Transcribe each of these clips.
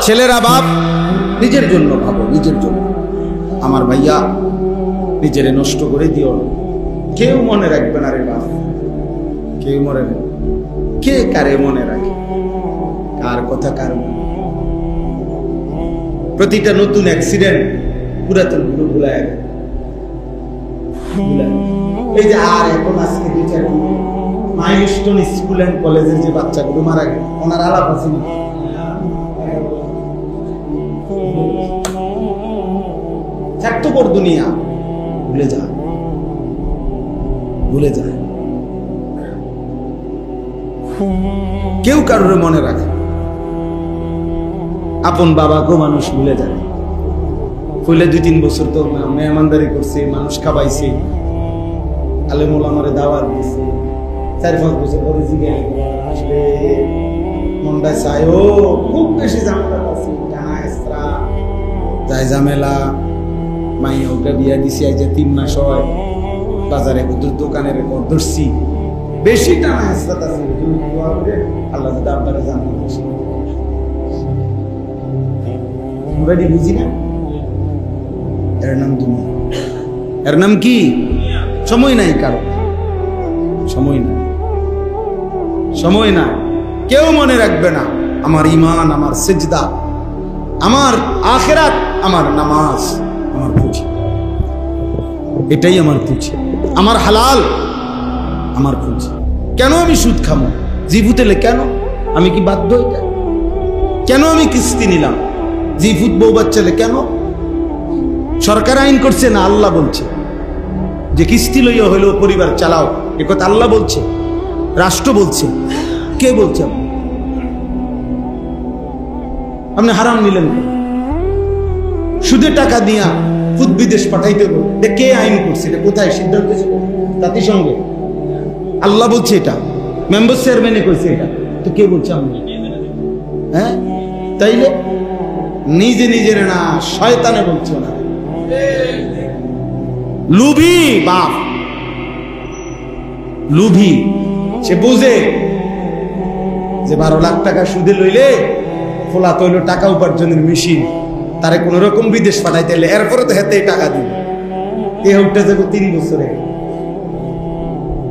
ছেলেরা বাপ নিজের জন্য ভাবো, নিজের জন্য। আমার ভাইয়া নিজেরে নষ্ট করে দিও না। কেউ মনে রাখবে না রে বাপ, কেউ মনে রাখবে। কে কারে মনে রাখে, কার কথা কার মনে? প্রতিটা নতুন অ্যাক্সিডেন্ট পুরাতন গুলো ভুলায় গেল। এই যে আর এখন আজকে বিচার মাইলস্টোন স্কুল এন্ড কলেজের যে বাচ্চাগুলো মারা গেল, ওনার আলাপ আছে না? স্বার্থপর দুনিয়া ভুলে যায়, ভুলে যায়। কেউ কারোর মনে রাখে, আপন বাবাকেও মানুষ ভুলে যায়। ফুলে 2-3 বছর তো মেহমানদারি করছে, মানুষ খাবাইছে, আলেম ওলামারে দাওয়াত দিছে, 4-5 বছর পরে জিজ্ঞাসা আসলে মনটা চায় ও খুব বেশি ঝামেলা আছে, টানা এসরা যাই ঝামেলা। মাইয়া ওকে বিয়া দিছি আজ 3 মাস হয়, বাজারে দোকানের রেকর্ড ধরছি, বেশি টানা এসরা আছে। আল্লাহ যদি আপনারা জানেন, আমরা বুঝি না এর নাম দুনিয়া। এর নাম কি? সময় নাই কারো, সময় নাই, সময় নাই। কেউ মনে রাখবে না আমার ঈমান, আমার সিজদা, আমার আখিরাত, আমার নামাজ, আমার পুঁজি। এটাই আমার পুঁজি, আমার হালাল, আমার পুঁজি। কেন আমি সুদ খাবো জিভুতেলে? কেন আমি কি বাধ্য? কেন আমি কিস্তি নিলাম জিভুত বউ বাচ্চালে? কেন? সরকার আইন করছে না আল্লাহ বলছে যে কিস্তি লইয়া হইলেও পরিবার চালাও? এ কথা আল্লাহ বলছে, রাষ্ট্র বলছে। কে বলছে? আপনি হারাম নিলেন, সুদে টাকা দিয়া ফুদ বিদেশ পাঠাইতে হবে। কে আইন করছে? এটা কোথায় সিদ্ধান্ত? জাতিসংঘে। আল্লাহ বলছে এটা, মেম্বার চেয়ারম্যানে কইছে এটা, তো কে বলছে? আমি। হ্যাঁ, তাইলে নিজে নিজের না, শয়তানে বলছে না। লুভি বাপ, লুভি, সে বুঝে যে 12 লাখ টাকা সুদে লইলে ফোলা তৈল টাকা উপার্জনের মেশিন, তারে কোন রকম বিদেশ পাঠাইতে এলে এরপরে তো হেতে টাকা দিবে। এ উঠতে যাবো 3 বছরে,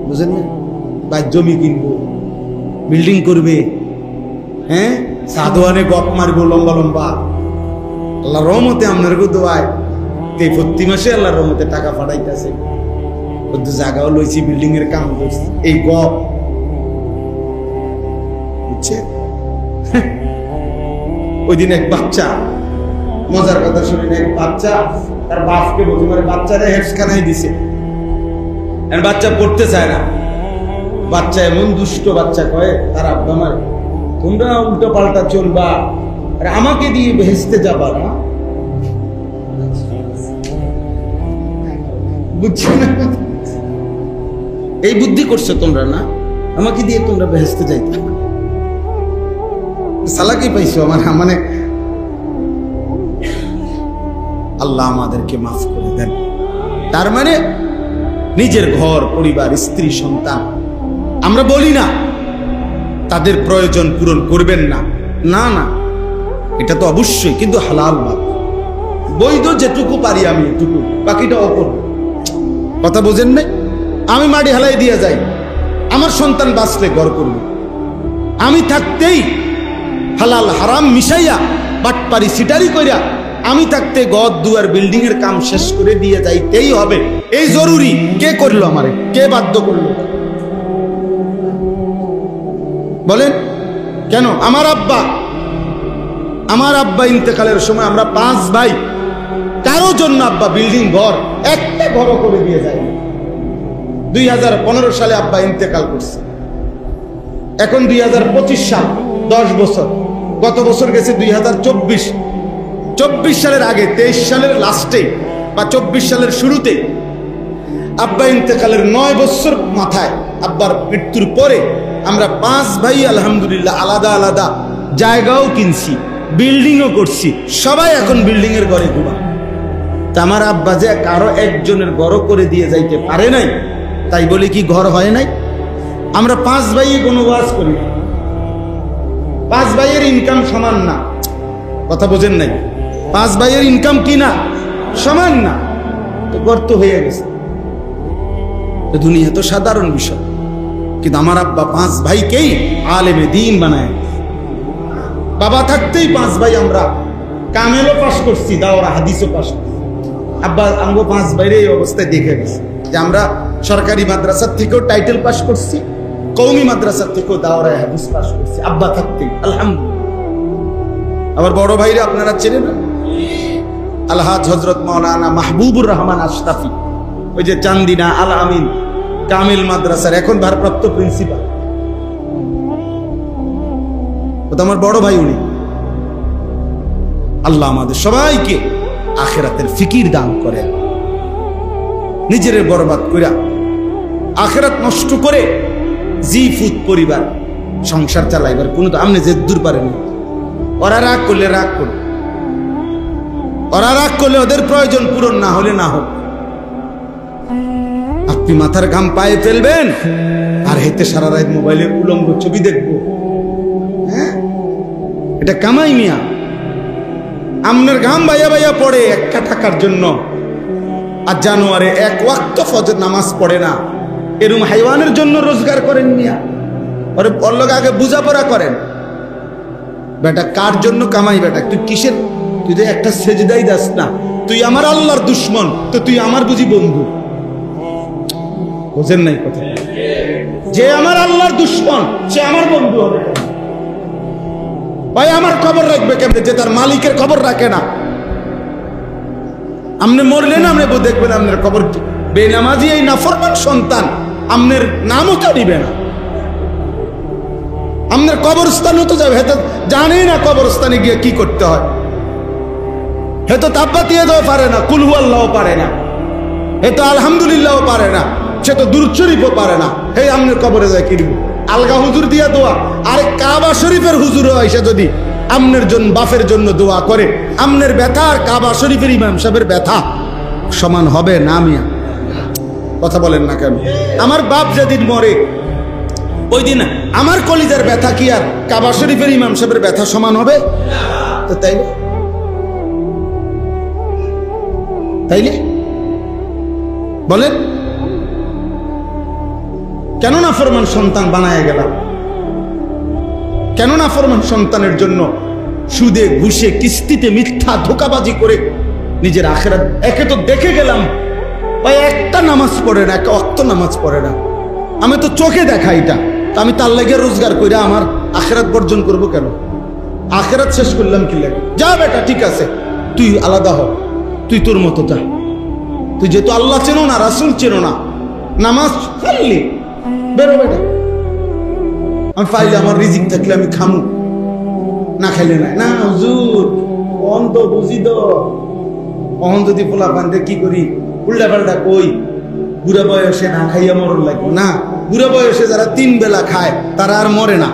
বুঝেন না? বা জমি কিনবো, বিল্ডিং করবে, হ্যাঁ, সাধুয়ানে গপ মারবো লম্বা লম্বা। আল্লাহ রহমতে আপনার দোয়ায় এই প্রতি মাসে আল্লাহ রহমতে টাকা পাঠাইতেছে, জায়গাও লইছি, বিল্ডিং এর কাম করছি। এই গপ বুঝছে? ওই দিন এক বাচ্চা, মজার কথা শুনে, এক বাচ্চা তার বাপকে বলছে, মানে বাচ্চারা হেফসখানায় দিছে, বাচ্চা পড়তে চায় না। বাচ্চা এমন দুষ্ট বাচ্চা, কয়ে তার আব্বা মারে, তোমরা উল্টো পাল্টা চলবা আর আমাকে দিয়ে ভেস্তে যাবা না। বুঝছো না? এই বুদ্ধি করছো তোমরা না, আমাকে দিয়ে তোমরা ভেস্তে যাইতে। সালাকি পাইছো আমার, মানে আল্লাহ আমাদেরকে মাফ করে দেন। তার মানে নিজের ঘর পরিবার, স্ত্রী সন্তান, আমরা বলি না তাদের প্রয়োজন পূরণ করবেন না, না না, এটা তো অবশ্যই, কিন্তু হালাল ভাব, বৈধ যেটুকু পারি আমি এটুকু, বাকিটা অপর। কথা বোঝেন নাই? আমি মাটি হালাই দিয়ে যাই, আমার সন্তান বাঁচলে ঘর করবে, আমি থাকতেই হালাল হারাম মিশাইয়া বাটপারি সিটারি কইরা আমি থাকতে ঘর দুয়ার বিল্ডিং এর কাম শেষ করে দিয়ে যাইতেই হবে, এই জরুরি। কে করলো আমারে? কে বাধ্য করলো? বলেন কেন? আমার আব্বা ইন্তেকালের সময় আমরা 5 ভাই, কারো জন্য আব্বা বিল্ডিং ঘর একটা ঘর করে দিয়ে যায়। 2015 সালে আব্বা ইন্তেকাল করছে, এখন 2025 সাল, 10 বছর। গত বছর গেছে 2024 সালের আগে 23 সালের লাস্টে বা 24 সালের শুরুতে আব্বা ইন্তেকালের 9 বছর মাথায়, আব্বার মৃত্যুর পরে আমরা 5 ভাই আলহামদুলিল্লাহ আলাদা আলাদা জায়গাও কিনছি, বিল্ডিংও করছি, সবাই এখন বিল্ডিং এর ঘরে ঘুমায়। তা আমার আব্বা যে কারো একজনের ঘর করে দিয়ে যাইতে পারে নাই, তাই বলে কি ঘর হয় নাই? আমরা 5 ভাই কোনো ওয়াজ করি, 5 ভাইয়ের ইনকাম সমান না, কথা বোঝেন নাই? 5 ভাইয়ের ইনকাম কি না সমান না? তো গর্ত হয়ে গেছে। তো দুনিয়া তো সাধারণ বিষয়, কিন্তু আমার আব্বা 5 ভাইকেই আলেমে দ্বীন বানায়। বাবা থাকতেই 5 ভাই আমরা কামেলও পাশ করছি, দাওরা হাদিসও পাশ করছি। আব্বা আমগো 5 ভাইরে এই অবস্থায় দেখে গেছে যে আমরা সরকারি মাদ্রাসার থেকেও টাইটেল পাশ করছি, কওমি মাদ্রাসার থেকেও দাওরা হাদিস পাশ করছি আব্বা থাকতেই, আলহামদুলিল্লাহ। আবার বড় ভাইরা আপনারা চেনেন না? আলহাজ হযরত মাওলানা মাহবুবুর রহমান আশরাফি, ওই যে চান্দিনা আল আমিন কামিল মাদ্রাসার এখন ভারপ্রাপ্ত প্রিন্সিপাল, ও তো আমার বড় ভাই। উনি আল্লাহ আমাদের সবাইকে আখিরাতের ফিকির দান করে। নিজের বরবাদ কইরা আখিরাত নষ্ট করে জিফুত পরিবার সংসার চালাইবার কোনো তো আমনে যে দূর পারেন। ওরা রাগ করলে রাগ করবে, ওরা রাগ করলে ওদের প্রয়োজন পূরণ না হলে না হোক। আপনি মাথার ঘাম পায়ে ফেলবেন আর হেতে সারা রাত মোবাইলে উলঙ্গ ছবি দেখবো। হ্যাঁ, এটা কামাই মিয়া। আমনের ঘাম বাইয়া বাইয়া পড়ে 1 টাকার জন্য, আর জানুয়ারে 1 ওয়াক্ত ফজর নামাজ পড়ে না। এরকম হাইওয়ানের জন্য রোজগার করেন মিয়া। ওরে পল্লক আগে বুঝাপড়া করেন। বেটা কার জন্য কামাই? বেটা তুই কিসের? তুই তো একটা সেজদাই দাস না। তুই আমার আল্লাহর দুশ্মন, তো তুই আমার বুঝি বন্ধু? বোঝেন নাই কথা? যে আমার আল্লাহর দুশ্মন সে আমার বন্ধু হবে কেন? ভাই আমার খবর রাখবে কেমনে যে তার মালিকের খবর রাখে না? আপনি মরলেন আপনি দেখবেন আপনার খবর কি? বেনামাজি এই নাফরমান সন্তান আপনার নামও তো নিবে না, আপনার কবরস্থানও তো যাবে। হেতো জানেই না কবরস্থানে গিয়ে কি করতে হয়। হেতো তাব্বাতিয়া দেওয়া পারে না, কুল হু আল্লাহও পারে না, হেতো আলহামদুলিল্লাহও পারে না, সে তো দুরূদ শরীফও পারে না। হে আপনার কবরে যায় কি দিব? আলগা হুজুর দিয়া দোয়া। আরে কাবা শরীফের হুজুরও এসে যদি আমনের জন্য বাপের জন্য দোয়া করে, আমনের ব্যথা আর কাবা শরীফের ইমাম সাহেবের ব্যথা সমান হবে না মিয়া? কথা বলেন না কেন? আমার বাপ যেদিন মরে ওই দিন আমার কলিজার ব্যথা কি আর কাবা শরীফের ইমাম সাহেবের ব্যথা সমান হবে? তো তাইলে বলেন কেন না ফরমান সন্তান বানায় গেলাম? কেন না ফরমান সন্তানের জন্য সুদে ঘুষে কিস্তিতে মিথ্যা ধোকাবাজি করে নিজের আখিরাত? একে তো দেখে গেলাম ভাই একটা নামাজ পড়ে না, একটা ওয়াক্ত নামাজ পড়ে না। আমি তো চোখে দেখা এটা, তো আমি তার লাগে রোজগার করে আমার আখিরাত বর্জন করব কেন? আখিরাত শেষ করলাম কি লাগে? যা বেটা ঠিক আছে, তুই আলাদা হ, তুই তোর মতো যা। তুই যেহেতু আল্লাহ চেনো না, রাসূল চেনো না, নামাজ ফেললি বেরো বেটা। আমি পাইলে আমার রিজিক থাকলে আমি খামু, না খাইলে নাই। না হুজুর অন তো বুঝি তো, অহন যদি পোলা পান্তে কি করি উল্টা পাল্টা কই, বুড়া বয়সে না খাইয়া মরণ লাগবে না। বুড়া বয়সে যারা 3 বেলা খায় তারা আর মরে না।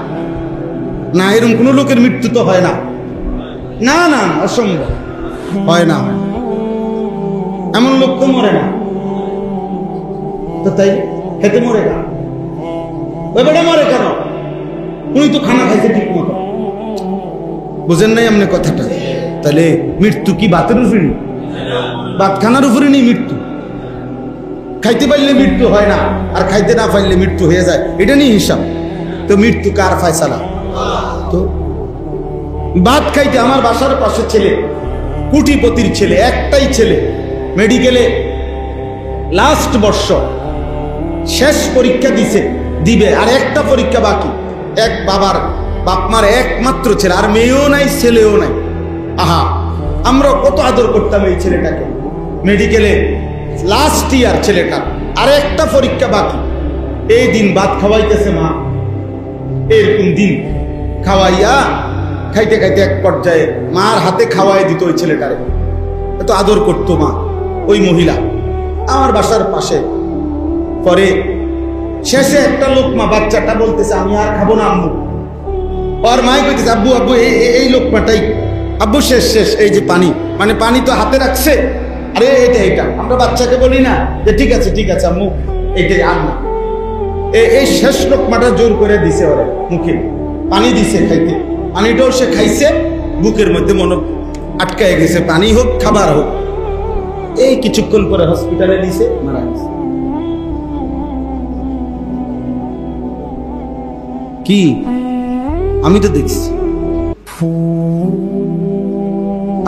না এরকম কোন লোকের মৃত্যু তো হয় না। না না অসম্ভব, হয় না, হয় না, এমন লোক তো মরে না। তো তাই খেতে মরে না, ওই বেটা মরে কেন? উনি তো খানা খাইছে ঠিক মতো। বুঝেন নাই আপনি কথাটা? তাহলে মৃত্যু কি ভাতের উপরে? ভাত খানার উপরে নেই মৃত্যু। খাইতে পারলে মৃত্যু হয় না, আর খাইতে না পারলে মৃত্যু হয়ে যায়, এটা নিয়ে হিসাব। তো মৃত্যু কার ফয়সালা? তো ভাত খাইতে আমার বাসার পাশে ছেলে, কোটিপতির ছেলে, একটাই ছেলে, মেডিকেলে লাস্ট বর্ষ, শেষ পরীক্ষা দিবে, আর একটা পরীক্ষা বাকি। এক বাবার বাপমার একমাত্র ছেলে, আর মেয়েও নাই ছেলেও নাই। আহা, আমরা কত আদর করতাম এই ছেলেটাকে। মেডিকেলে লাস্ট ইয়ার ছেলেটা, আর একটা পরীক্ষা বাকি। এই দিন ভাত খাওয়াইতেছে মা, এরকম দিন খাওয়াইয়া খাইতে খাইতে এক পর্যায়ে মার হাতে খাওয়াই দিত ওই ছেলেটারে। এত আদর করতো মা ওই মহিলা আমার বাসার পাশে। পরে শেষে একটা লোকমা বাচ্চাটা বলতেছে আমি আর খাবো না আম্মু। আর মাই কইতেছে আব্বু আব্বু এই লোকমাটাই আব্বু, শেষ শেষ, এই যে পানি, মানে পানি তো হাতে রাখছে। আরে এটা আমরা বাচ্চাকে বলি না যে ঠিক আছে আম্মু এইটাই আন না। এই শেষ লোকমাটা জোর করে দিছে ওরে মুখে, পানি দিছে খাইতে, পানিটাও সে খাইছে, বুকের মধ্যে মনে আটকায় গেছে, পানি হোক খাবার হোক। এই কিছুক্ষণ পরে হসপিটালে নিছে, মারা গেছে। কি আমি তো দেখছি,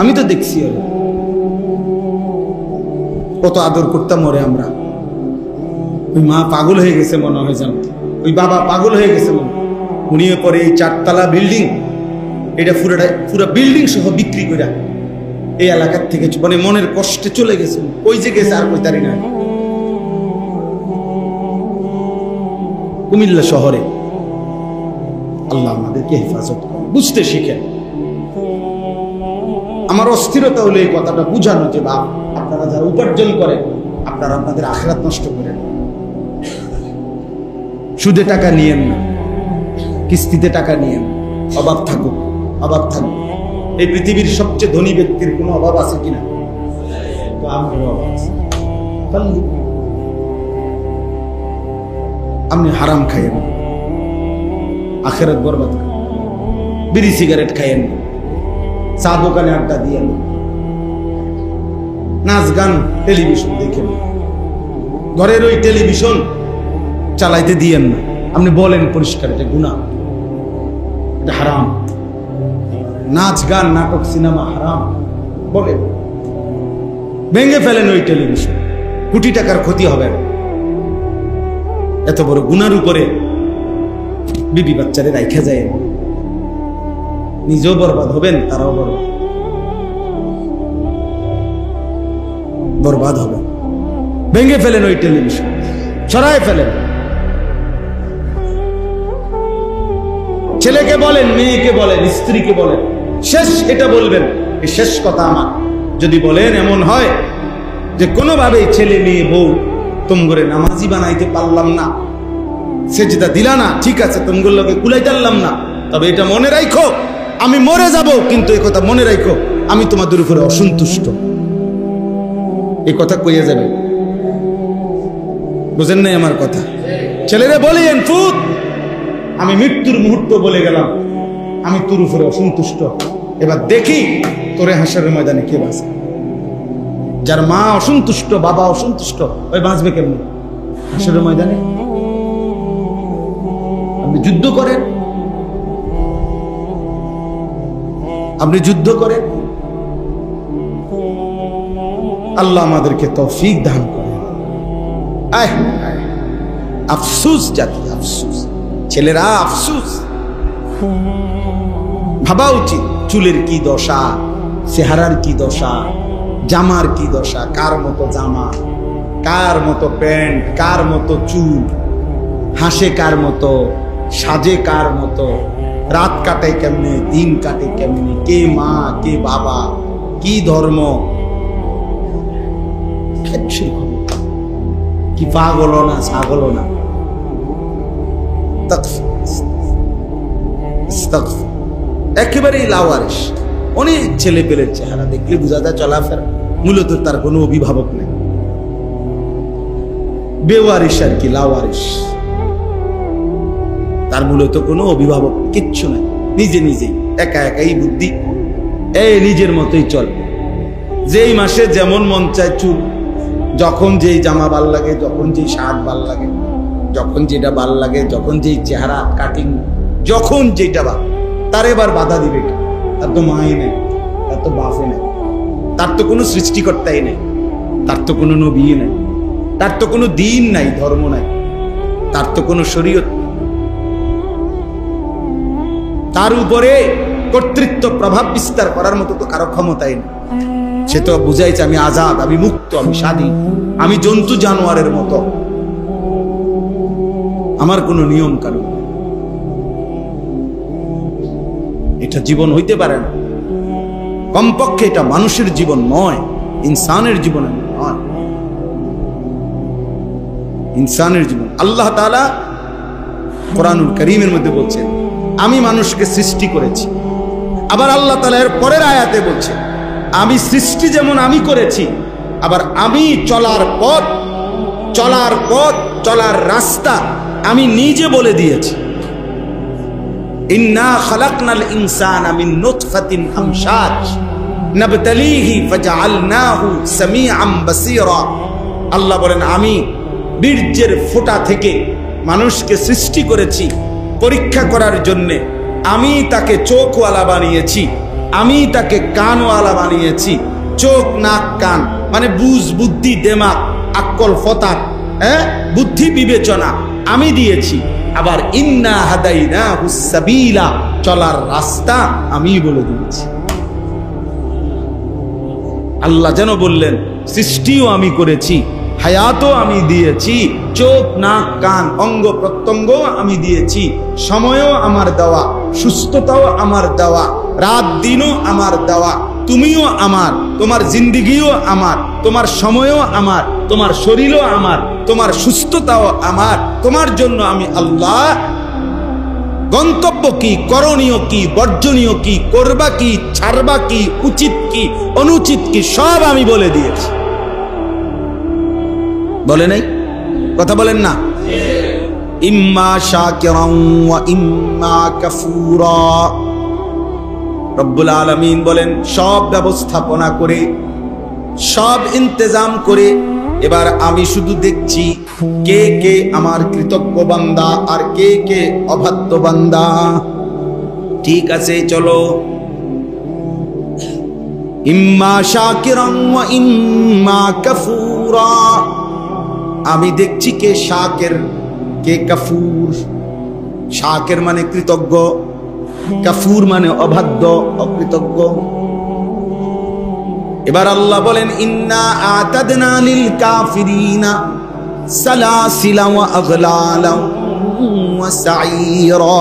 আমি তো দেখছি ওরা কত আদর করতাম ওরে আমরা। ওই মা পাগল হয়ে গেছে মনে হয়, জানো, ওই বাবা পাগল হয়ে গেছে মনে। উনিও পরে এই 4 তলা বিল্ডিং, এটা পুরা বিল্ডিং সহ বিক্রি করে এই এলাকার থেকে মানে মনের কষ্টে চলে গেছে। ওই যে গেছে আর কই তারি না, কুমিল্লা শহরে। আল্লাহ আমাদেরকে হেফাজত করে, বুঝতে শিখেন। আমার অস্থিরতা হলো এই কথাটা বুঝানো যে বাপ, আপনারা যারা উপার্জন করেন আপনারা আপনাদের আখিরাত নষ্ট করেন। সুদে টাকা নিয়েন না, কিস্তিতে টাকা নিয়েন। অভাব থাকুক, অভাব থাকুক। এই পৃথিবীর সবচেয়ে ধনী ব্যক্তির কোনো অভাব আছে কিনা? তো আমার অভাব আছে। আপনি হারাম খাইয়েন, আখিরাত বরবাদ করেন। বিড়ি সিগারেট খাইয়েন, চা দোকানে আড্ডা দিয়েন, নাচ গান টেলিভিশন দেখেন, ঘরের ওই টেলিভিশন চালাইতে দিয়েন না। আপনি বলেন পরিষ্কার এটা গুনাহ, এটা হারাম। নাচ গান নাটক সিনেমা হারাম বলেন, ভেঙে ফেলেন ওই টেলিভিশন, কোটি টাকার ক্ষতি হবে না। এত বড় গুনার উপরে বিবি বাচ্চারে রাইখা যায়, নিজেও বরবাদ হবেন, তারাও বরবাদ হবে। ভেঙে ফেলেন ওই টেলিভিশন, সরাই ফেলেন। ছেলেকে বলেন, মেয়েকে বলেন, স্ত্রীকে বলেন, শেষ এটা বলবেন, এই শেষ কথা আমার। যদি বলেন এমন হয় যে কোনোভাবেই ছেলে মেয়ে বউ তোমগরে নামাজি বানাইতে পারলাম না, সেজদা দিলা না, ঠিক আছে, তোমগুলোর লোকে কুলাই টানলাম না, তবে এটা মনে রাখো আমি মরে যাব, কিন্তু এই কথা মনে রাখো আমি তোমাদের উপরে অসন্তুষ্ট। এই কথা কইয়া যাবে, বুঝেন নাই আমার কথা? ছেলেরা বলেন ফুত, আমি মৃত্যুর মুহূর্ত বলে গেলাম আমি তোর উপরে অসন্তুষ্ট, এবার দেখি তোরে হাসরের ময়দানে কে বাঁচে। যার মা অসন্তুষ্ট, বাবা অসন্তুষ্ট, ওই বাঁচবে কেমন হাসরের ময়দানে? আপনি যুদ্ধ করেন, আপনি যুদ্ধ করেন, আল্লাহ আমাদেরকে তৌফিক দান করেন। আফসুস জাতি, আফসুস ছেলেরা, আফসুস। ভাবা উচিত চুলের কি দশা, চেহারার কি দশা, জামার কি দশা, কার মতো জামা, কার মতো প্যান্ট, কার মতো চুল, হাসে কার মতো, সাজে কার মতো, রাত কাটে কেমনে, দিন কাটে কেমনে, কে মা কে বাবা, কি ধর্ম, কি পাগল না ছাগল না। একেবারেই লাওয়ারিস। অনেক ছেলে পেলের চেহারা দেখলে বোঝা যায় চলাফেরা মূলত তার কোনো অভিভাবক নেই, বেওয়ারিস আর কি, লাওয়ারিস। তার মূলত কোনো অভিভাবক কিচ্ছু নাই, নিজে নিজেই একা একাই বুদ্ধি, এই নিজের মতোই চল। যেই মাসে যেমন মন চায় চুল, যখন যেই জামা ভাল লাগে, যখন যেই শার্ট ভাল লাগে, যখন যেটা ভাল লাগে, যখন যেই চেহারা কাটিং, যখন যেটা ভাল, তার এবার বাধা দিবে কি? তার তো মাই নেই, তার তো বাপে নেই, তার তো কোনো সৃষ্টিকর্তাই নেই, তার তো কোনো নবী নেই, তার তো কোনো দিন নাই, ধর্ম নাই, তার তো কোনো শরীয়ত, তার উপরে কর্তৃত্ব প্রভাব বিস্তার করার মতো তো কারো ক্ষমতাই নেই। সে তো বুঝাইছে আমি আজাদ, আমি মুক্ত, আমি স্বাধীন, আমি জন্তু জানোয়ারের মতো, আমার কোনো নিয়ম কানুন। এটা জীবন হইতে পারে না, কমপক্ষে এটা মানুষের জীবন নয়, ইনসানের জীবন নয়, ইনসানের জীবন। আল্লাহ তাআলা কোরআনুল কারীমের মধ্যে বলছেন আমি মানুষকে সৃষ্টি করেছি। আবার আল্লাহ তাআলা এর পরের আয়াতে বলছেন আমি সৃষ্টি যেমন আমি করেছি, আবার আমি চলার পথ, চলার রাস্তা আমি নিজে বলে দিয়েছি। ইন্না খালাকনাল ইনসানা মিন নুতফাতিন আমশাজ নাবতালিহি ফাজআলনাহু সামিআম বাসীরা। আল্লাহ বলেন, আমি বীর্যের ফোঁটা থেকে মানুষকে সৃষ্টি করেছি পরীক্ষা করার জন্য। আমি তাকে চোখওয়ালা বানিয়েছি, আমি তাকে কানওয়ালা বানিয়েছি। চোখ, নাক, কান মানে বুঝ, বুদ্ধি, দেমাগ, আকল, ফতার, বুদ্ধি, বিবেচনা আমি দিয়েছি। আবার ইন্না হাদাইনাহুস সাবিলা, চলার রাস্তা আমি বলে দিয়েছি। আল্লাহ যেন বললেন, সৃষ্টিও আমি করেছি, হায়াতও আমি দিয়েছি, চোখ, নাক, কান, অঙ্গ প্রত্যঙ্গ আমি দিয়েছি, সময়ও আমার দেওয়া, সুস্থতাও আমার দেওয়া, রাত দিনও আমার দেওয়া। তুমিও আমার, তোমার জিন্দিগিও আমার, তোমার সময়ও আমার, তোমার শরীরও আমার, তোমার সুস্থতাও আমার। তোমার জন্য আমি আল্লাহ গন্তব্য কি, করণীয় কি, বর্জনীয় কি, করবা কি, ছাড়বা কি, উচিত কি, অনুচিত কি, সব আমি বলে দিয়েছি। বলে নাই? কথা বলেন না? ইম্মা শাকিরান ওয়া ইম্মা কাফুরা। রব্বুল আলামিন বলেন, সব ব্যবস্থাপনা করে, সব ইন্তজাম করে এবার আমি শুধু দেখছি কে কে আমার কৃতজ্ঞ বান্দা আর কে কে অবাধ্য বান্দা। ঠিক আছে, চলো। ইম্মা শাকিরান ওয়া ইম্মা কাফুরা। আমি দেখছি কে শাকির, কে কাফুর। শাকির মানে কৃতজ্ঞ, কাফুর মানে অবাধ্য, অকৃতজ্ঞ। এবার আল্লাহ বলেন, ইন্না আতাদনা লিল কাফিরিনা সালাসিলা ওয়া আগলালা ওয়া সাঈরা।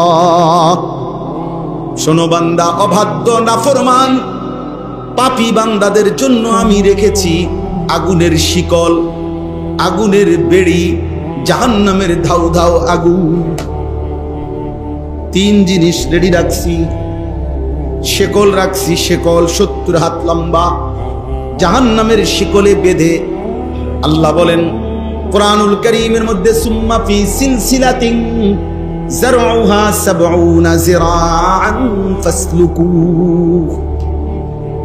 শোনো বান্দা, অবাধ্য, নাফরমান, পাপী বান্দাদের জন্য আমি রেখেছি আগুনের শিকল, আগুনের বেড়ি, জাহান্নামের ধাউ ধাউ আগুন। তিন জিনিস রেডি রাখছি। শিকল রাখছি, শিকল 70 হাত লম্বা, জাহান্নামের শিকলে বেঁধে। আল্লাহ বলেন কোরআনুল কারীমের মধ্যে, সুম্মা ফি সিলসিলাতিন যারউহা 70 যিরাআন ফাসলুকু।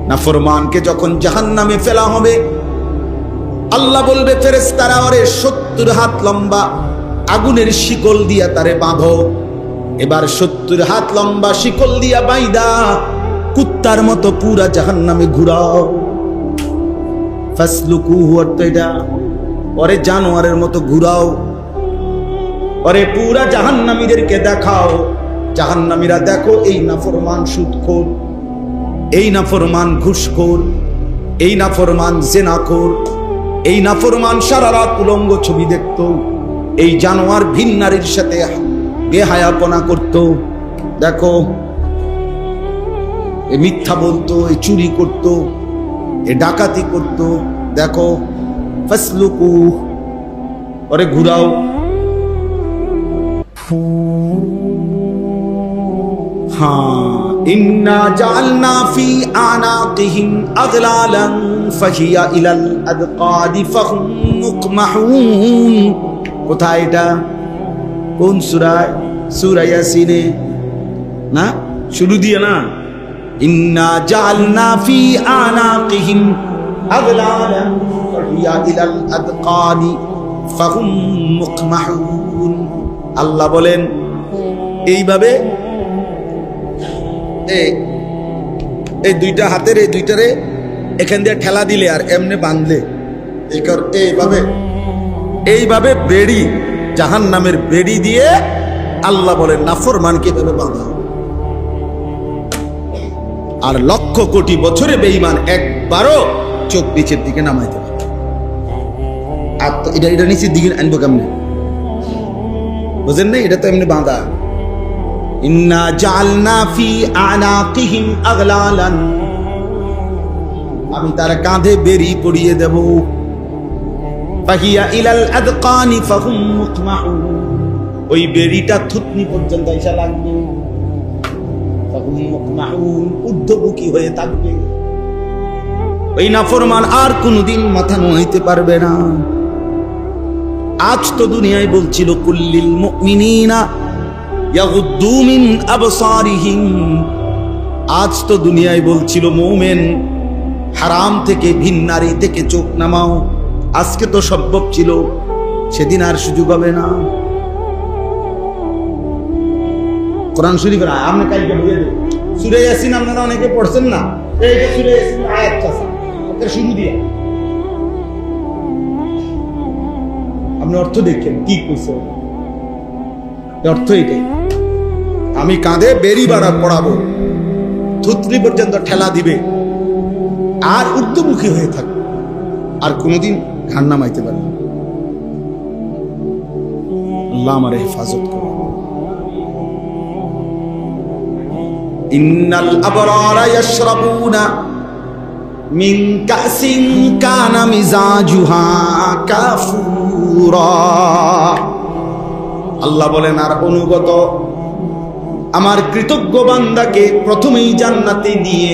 নাফরমানকে যখন জাহান্নামে ফেলা হবে, আল্লাহ বলবে ফেরেশতারা, ওরে 70 হাত লম্বা আগুনের শিকল দিয়া তারে বাঁধো। এবার 70 হাত লম্বা শিকল দিয়া বাইদা কুত্তার মতো পুরা জাহান্নামে ঘুরাও। ফাসলুকু অর্থ এটা, ওরে জানোয়ারের মতো ঘুরাও, ওরে পুরা জাহান্নামীদেরকে দেখাও। জাহান্নামীরা দেখো, এই নাফরমান সুদখোর, এই নাফরমান ঘুষখোর, এই নাফরমান জেনাখোর, এই নাফরমান সারা রাত উলঙ্গ ছবি দেখতো, এই জানোয়ার ভিন নারীর সাথে বেহায়াপনা করত। দেখো, এ মিথ্যা বলতো, এ চুরি করত, এ ডাকাতি করত। দেখো, ফাসলুকু, ওরে ঘুরাও। হ্যাঁ, ইন্না জাআলনা ফি আনাকিহিম আগলালান ফাহিয়া ইলাল আদকাদি ফাহুম মুকমাহুন। কোথায় এটা? কোন সূরায়? সূরা ইয়াসিনে না? শুরু দিয়ে না? ইন্না জাআলনা ফি আনাকিহিম আগলালান ফাহিয়া ইলাল আদকানি ফাহুম মুকমাহুন। আল্লাহ বলেন, এইভাবে এই দুইটা হাতের এই দুইটারে এখান দিয়ে ঠেলা দিলে আর এমনি বাঁধলে, এইভাবে বেড়ি, জাহান্নামের বেড়ি দিয়ে আল্লাহ বলেন নাফরমানকে এভাবে বাঁধা। আর লক্ষ কোটি বছরে বেঈমান একবারও চোখ নিচের দিকে নামাইতে পারে। আর তো এটা নিচের দিকে আনবো কেমনে? বুঝেন না? এটা তো এমনি বাঁধা। ইন্না জাআলনা ফি আনাকিহিম আগলালান, আমি তার কাঁধে বেড়ি পরিয়ে দেব। ফাহিয়া ইলাল আদকানি ফাহুম মুকমাহুন, ওই বেড়িটা থুতনি পর্যন্ত এসে লাগবে। ফাহুম মুকমাহুন, ঊর্ধ্বমুখী হয়ে থাকবে। ওই নাফরমান আর কোনদিন মাথা নোয়াইতে পারবে না। আজ তো দুনিয়ায় বলছিল কুল্লিল মুমিনিনা ইয়াগুদ্দু মিন আবসারিহিম। আজ তো দুনিয়ায় বলছিল মুমিন হারাম থেকে, ভিন নারী থেকে চোখ নামাও, আজকে তো সম্ভব ছিল, সেদিন আর সুযোগ হবে না। কোরআন শরীফের আপনি কালকে বুঝে দেব, সূরা ইয়াসিন আপনারা অনেকে পড়ছেন না, এই যে সূরা ইয়াসিন আয়াত চাচা এটা শুরু দিয়ে আপনি অর্থ দেখেন কি কইছে, অর্থ এটাই, আমি কাঁধে বেরি বাড়া পড়াবো, থুতনি পর্যন্ত ঠেলা দিবে, আর উর্দুমুখী হয়ে থাকবে, আর কোনোদিন ঘাড় নামাইতে পারবে না। আল্লাহ আমার হেফাজত করুন। ইন্নাল আবরারা ইয়াশরাবুনা মিন কাসিন কানা মিজাজুহা কাফুরা। আল্লাহ বলেন, আর অনুগত আমার কৃতজ্ঞ বান্দাকে প্রথমেই জান্নাতে নিয়ে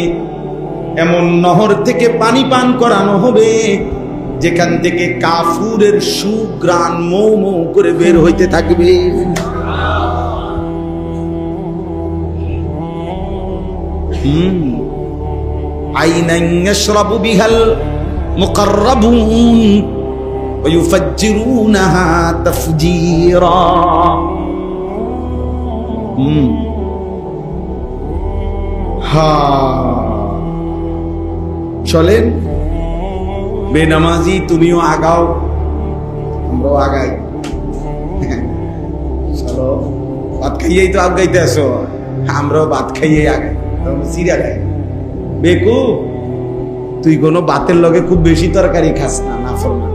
এমন নহর থেকে পানি পান করানো হবে যেখান থেকে কাফুরের সুঘ্রাণ মৌ মৌ করে বের হইতে থাকবে। আইনান ইয়াশরাবু বিহাল মুকাররাবুন ওয়া ইউফাজ্জিরুনাহা তাফজীরা। চলেন বেনামাজি তুমিও আগাও, আমরাও আগাই। চলো ভাত খাইয়েই তো আগাইতে আসো, আমরাও ভাত খাইয়ে আগাই, সিরা খাই। বেকু তুই কোনো ভাতের লগে খুব বেশি তরকারি খাস না, নাফরমান।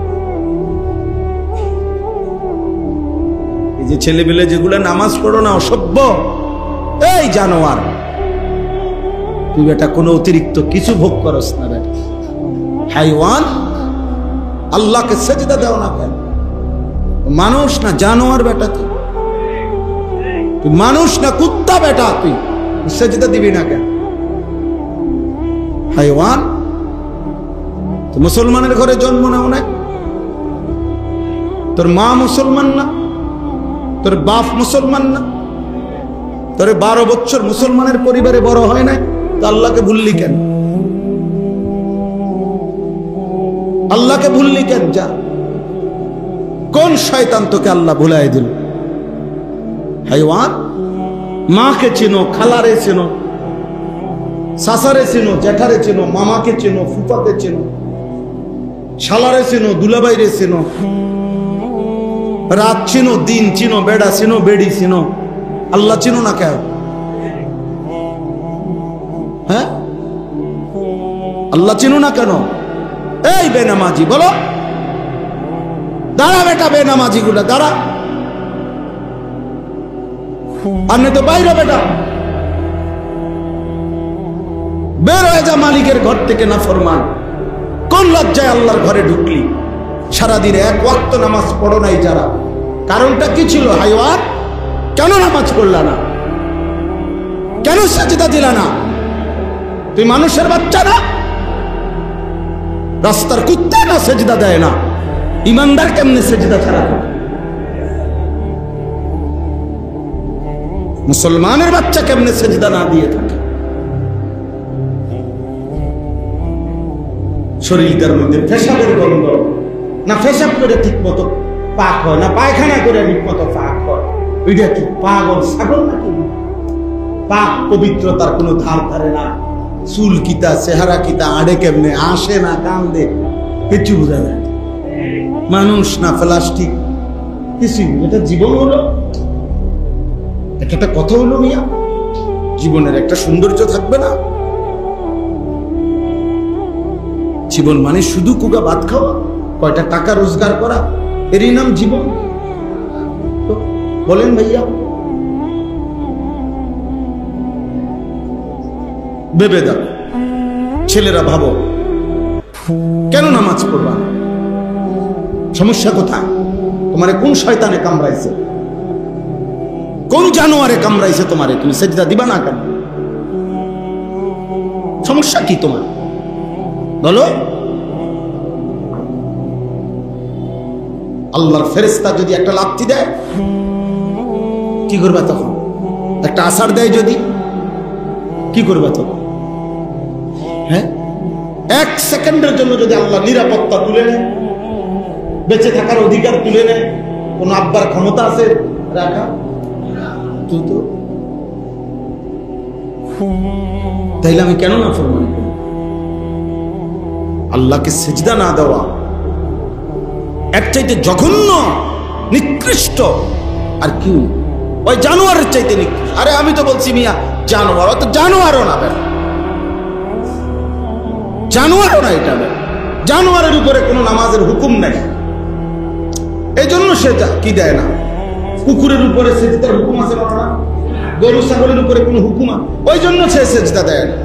এই যে ছেলেমেলে যেগুলো নামাজ পড়ো না, অসভ্য, এই জানোয়ার, তুই বেটা কোনো অতিরিক্ত কিছু ভোগ করস না বেটা, হাইওয়ান। আল্লাহকে সেজদা দাও না কেন? মানুষ না জানোয়ার বেটা, তুই মানুষ না কুত্তা বেটা, তুই সেজদা দিবি না কেন? হাইওয়ান। তো মুসলমানের ঘরে জন্ম নাও না, তোর মা মুসলমান না, তোর বাপ মুসলমান না, তোর 12 বছর মুসলমানের পরিবারে বড় হয় নাই, তো আল্লাহকে ভুললি কেন? আল্লাহকে ভুললি কেন? যা, কোন শয়তান তোকে আল্লাহ ভুলাই দিল? হাইওয়ান। মাকে চেনো, খালারে চেনো, সাসারে চেনো, জ্যাঠারে চেনো, মামাকে চেনো, ফুফাকে চেনো, শালারে চেনো, দুলাবাইরে চেনো, রাত চিনো, দিন চিনো, বেড়া চিনো, বেড়ি চিনো, আল্লাহ চিনো না কেন? হ্যাঁ, আল্লাহ চিনো না কেন? এই বেনামাজি বলো, দাঁড়া বেটা, বেনামাজি গুলা দাঁড়া, আর তো বাইরে বেটা, বের হয়ে যা মালিকের ঘর থেকে, না ফরমান। কোন লজ্জায় আল্লাহর ঘরে ঢুকলি? সারাদিন এক ওয়াক্ত নামাজ পড়ো নাই যারা, কারণটা কি ছিল? হাইওয়ান, কেন নামাজ পড়লা না? কেন সেজদা দিলা না? তুই মানুষের বাচ্চা না? রাস্তার কুত্তা না সেজদা দেয় না? ইমানদার কেমনে সেজদা ছাড়া? মুসলমানের বাচ্চা কেমনে সেজদা না দিয়ে থাকে? শরীরটার মধ্যে পেশাবের গন্ধ, না পেশাব করে ঠিক মতো পাক হয়, না পায়খানা করে ঠিক মতো পাক হয়, ওইটা কি পাগল ছাগল নাকি? পাক পবিত্রতার কোনো ধার ধারে না, চুল কিতা, চেহারা কিতা, আড়ে কেমনে, আসে না কান্দে, কিছু বোঝা যায়। মানুষ না প্লাস্টিক, কিছু। এটা জীবন হলো, একটা কথা হলো মিয়া, জীবনের একটা সৌন্দর্য থাকবে না? জীবন মানে শুধু কুগা ভাত খাওয়া, কয়টা টাকা রোজগার করা, এরই নাম জীবন? বলেন ভাইয়া, ভেবে দাও। ছেলেরা ভাবো, কেন নামাজ পড়বা? সমস্যা কোথায়? তোমারে কোন শয়তানে কামড়াইছে? কোন জানোয়ারে কামড়াইছে তোমারে? তুমি সেজদা দিবা না কেন? সমস্যা কি তোমার বলো? আল্লাহর ফেরেশতা যদি একটা লাথি দেয় কি করবা তখন? একটা আসার দেয় যদি, কি করবে তো? হ্যাঁ, 1 সেকেন্ডের জন্য যদি আল্লাহ নিরাপত্তা তুলে নেয়, বেঁচে থাকার অধিকার তুলে নেয়, কোন আব্বার ক্ষমতা আছে রাখা? তো তাইলে আমি কেন না ফরমান করি? আল্লাহকে সিজদা না দেওয়া এর চাইতে জঘন্য, নিকৃষ্ট আর কি? ওই জানোয়ারের চাইতে নিকৃষ্ট। আরে আমি তো বলছি মিয়া জানোয়ার, অত জানোয়ারও না, জানোয়ারও না। এটা জানোয়ারের উপরে কোনো নামাজের হুকুম নাই, এই জন্য সেটা কি দেয় না। কুকুরের উপরে সেজদার হুকুম আছে না? গরু ছাগলের উপরে কোনো হুকুম, ওই জন্য সে সেজদা দেয় না।